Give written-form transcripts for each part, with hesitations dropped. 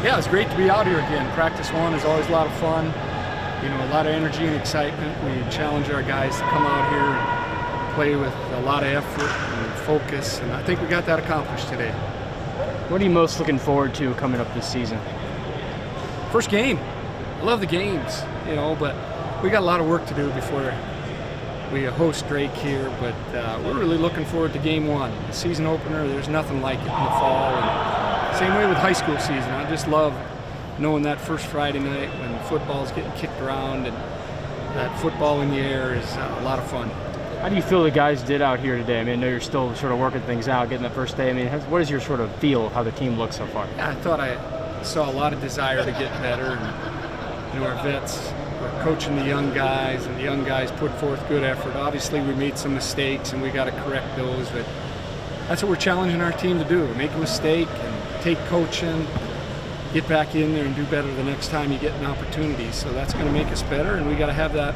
Yeah, it's great to be out here again. Practice one is always a lot of fun. You know, a lot of energy and excitement. We challenge our guys to come out here and play with a lot of effort and focus, and I think we got that accomplished today. What are you most looking forward to coming up this season? First game. I love the games, you know, but we got a lot of work to do before we host Drake here, but we're really looking forward to game one. The season opener, there's nothing like it in the fall. And same way with high school season. I just love knowing that first Friday night when football's getting kicked around and that football in the air is a lot of fun. How do you feel the guys did out here today? I mean, I know you're still sort of working things out, getting the first day. I mean, what is your sort of feel of how the team looks so far? Yeah, I thought I saw a lot of desire to get better. And, you know, our vets were coaching the young guys, and the young guys put forth good effort. Obviously, we made some mistakes, and we got to correct those. But that's what we're challenging our team to do: make a mistake and take coaching, get back in there, and do better the next time you get an opportunity. So that's going to make us better, and we got to have that.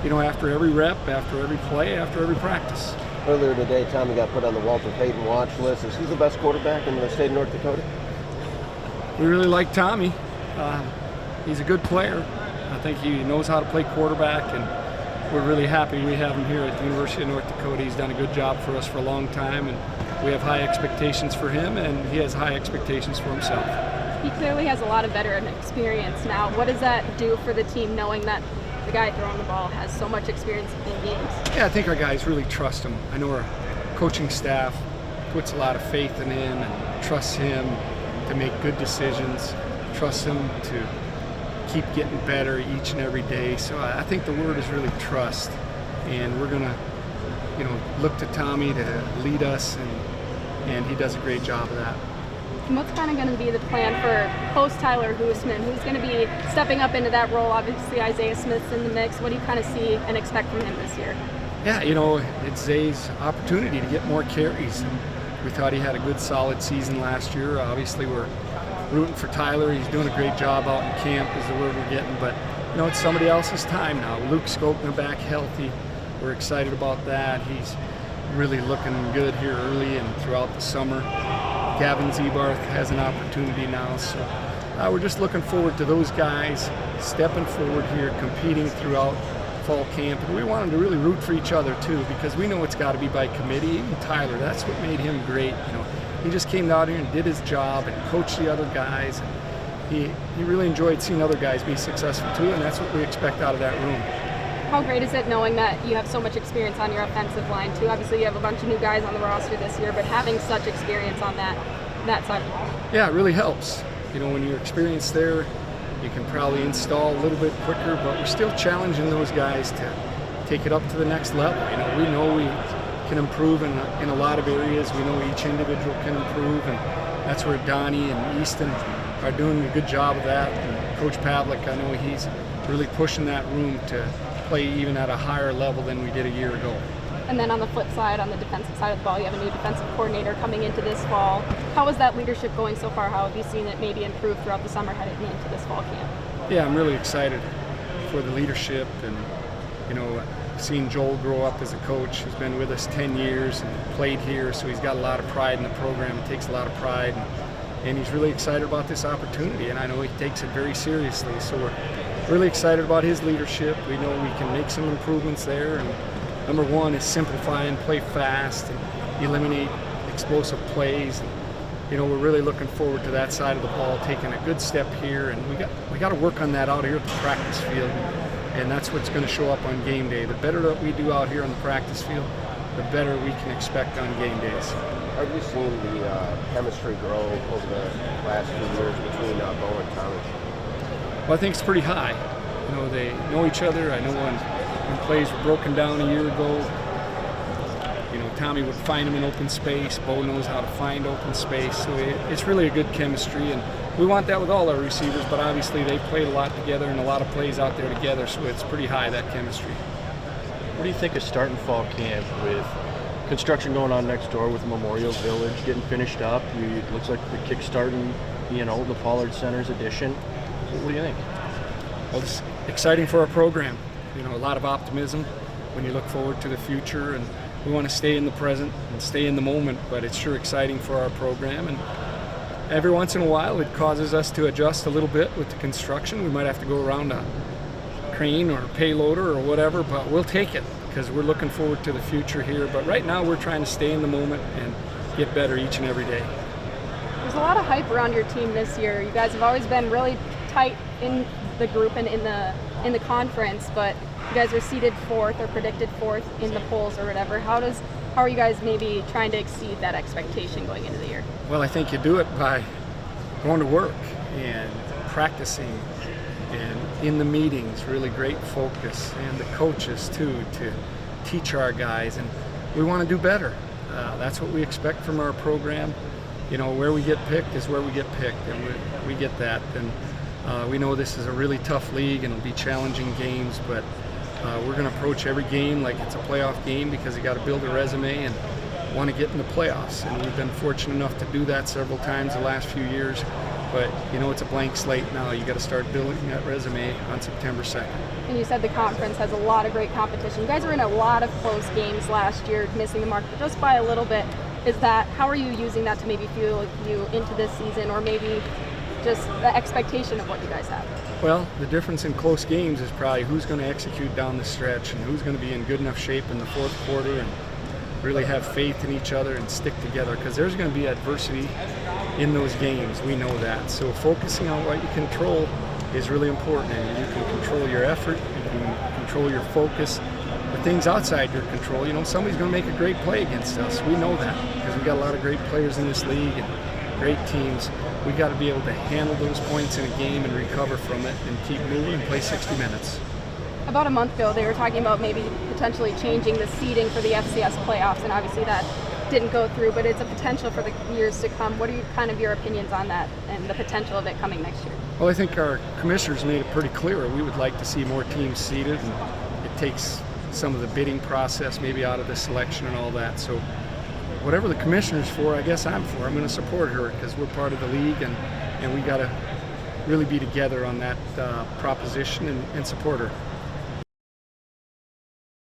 You know, after every rep, after every play, after every practice. Earlier today, Tommy got put on the Walter Payton watch list. Is he the best quarterback in the state of North Dakota? We really like Tommy. He's a good player. I think he knows how to play quarterback, and we're really happy we have him here at the University of North Dakota. He's done a good job for us for a long time, and we have high expectations for him, and he has high expectations for himself. He clearly has a lot of veteran experience now. What does that do for the team, knowing that the guy throwing the ball has so much experience in games? Yeah, I think our guys really trust him. I know our coaching staff puts a lot of faith in him and trusts him to make good decisions, trusts him to keep getting better each and every day. So I think the word is really trust, and we're gonna, you know, look to Tommy to lead us, and he does a great job of that. And what's kind of going to be the plan for post Tyler Huisman, who's going to be stepping up into that role? Obviously, Isaiah Smith's in the mix. What do you kind of see and expect from him this year? Yeah, you know, it's Zay's opportunity to get more carries. We thought he had a good, solid season last year. Obviously, we're rooting for Tyler. He's doing a great job out in camp, is the word we're getting. But, you know, it's somebody else's time now. Luke Skopner back healthy. We're excited about that. He's really looking good here early and throughout the summer. Gavin Zebarth has an opportunity now, so we're just looking forward to those guys stepping forward here, competing throughout fall camp. And we want them to really root for each other too, because we know it's got to be by committee. Even Tyler, that's what made him great. You know, he just came out here and did his job and coached the other guys. He really enjoyed seeing other guys be successful too, and that's what we expect out of that room. How great is it knowing that you have so much experience on your offensive line too? Obviously, you have a bunch of new guys on the roster this year, but having such experience on that side of the ball. Yeah, it really helps. You know, when you're experienced there, you can probably install a little bit quicker, but we're still challenging those guys to take it up to the next level. You know we can improve in a lot of areas. We know each individual can improve, and that's where Donnie and Easton are doing a good job of that. And Coach Pavlik, I know he's really pushing that room to play even at a higher level than we did a year ago. And then on the flip side, on the defensive side of the ball, you have a new defensive coordinator coming into this fall. How is that leadership going so far? How have you seen it maybe improve throughout the summer heading into this fall camp? Yeah, I'm really excited for the leadership, and, you know, seeing Joel grow up as a coach. He's been with us 10 years and played here, so he's got a lot of pride in the program. He takes a lot of pride, and he's really excited about this opportunity, and I know he takes it very seriously. So we're really excited about his leadership. We know we can make some improvements there, and number one is simplify and play fast and eliminate explosive plays. And, you know, we're really looking forward to that side of the ball, taking a good step here, and we got to work on that out here at the practice field, and that's what's going to show up on game day. The better that we do out here on the practice field, the better we can expect on game days. Have you seen the chemistry grow over the last few years between Bo and Tommy? Well, I think it's pretty high. You know, they know each other. I know when plays were broken down a year ago, you know, Tommy would find him in open space. Bo knows how to find open space. So it's really a good chemistry, and we want that with all our receivers, but obviously they played a lot together and a lot of plays out there together, so it's pretty high, that chemistry. What do you think of starting fall camp with construction going on next door with Memorial Village getting finished up? It looks like the kick-starting, you know, the Pollard Center's addition. What do you think? Well, it's exciting for our program. You know, a lot of optimism when you look forward to the future, and we want to stay in the present and stay in the moment, but it's sure exciting for our program. And every once in a while it causes us to adjust a little bit with the construction. We might have to go around a crane or a payloader or whatever, but we'll take it because we're looking forward to the future here. But right now we're trying to stay in the moment and get better each and every day. There's a lot of hype around your team this year. You guys have always been really tight in the group and in the conference, but you guys were seeded 4th or predicted 4th in the polls or whatever. How are you guys maybe trying to exceed that expectation going into the year? Well, I think you do it by going to work and practicing and in the meetings, really great focus, and the coaches too, to teach our guys, and we want to do better. That's what we expect from our program. You know, where we get picked is where we get picked, and we get that. And we know this is a really tough league and it'll be challenging games, but we're going to approach every game like it's a playoff game because you got to build a resume and want to get in the playoffs. And we've been fortunate enough to do that several times the last few years. But you know, it's a blank slate now. You got to start building that resume on September 2nd. And you said the conference has a lot of great competition. You guys were in a lot of close games last year, missing the mark, but just by a little bit. How are you using that to maybe fuel you into this season, or maybe just the expectation of what you guys have? Well, the difference in close games is probably who's going to execute down the stretch and who's going to be in good enough shape in the fourth quarter and really have faith in each other and stick together, because there's going to be adversity in those games. We know that. So focusing on what you control is really important, and you can control your effort, you can control your focus. The things outside your control, you know, somebody's going to make a great play against us. We know that because we got a lot of great players in this league and great teams. We got to be able to handle those points in a game and recover from it and keep moving and play 60 minutes. About a month ago, they were talking about maybe potentially changing the seeding for the FCS playoffs, and obviously that didn't go through, but it's a potential for the years to come. What are your opinions on that and the potential of it coming next year? Well, I think our commissioners made it pretty clear. We would like to see more teams seeded, and it takes some of the bidding process maybe out of the selection and all that. So whatever the commissioner's for, I guess I'm for. I'm going to support her because we're part of the league, and we got to really be together on that proposition and support her.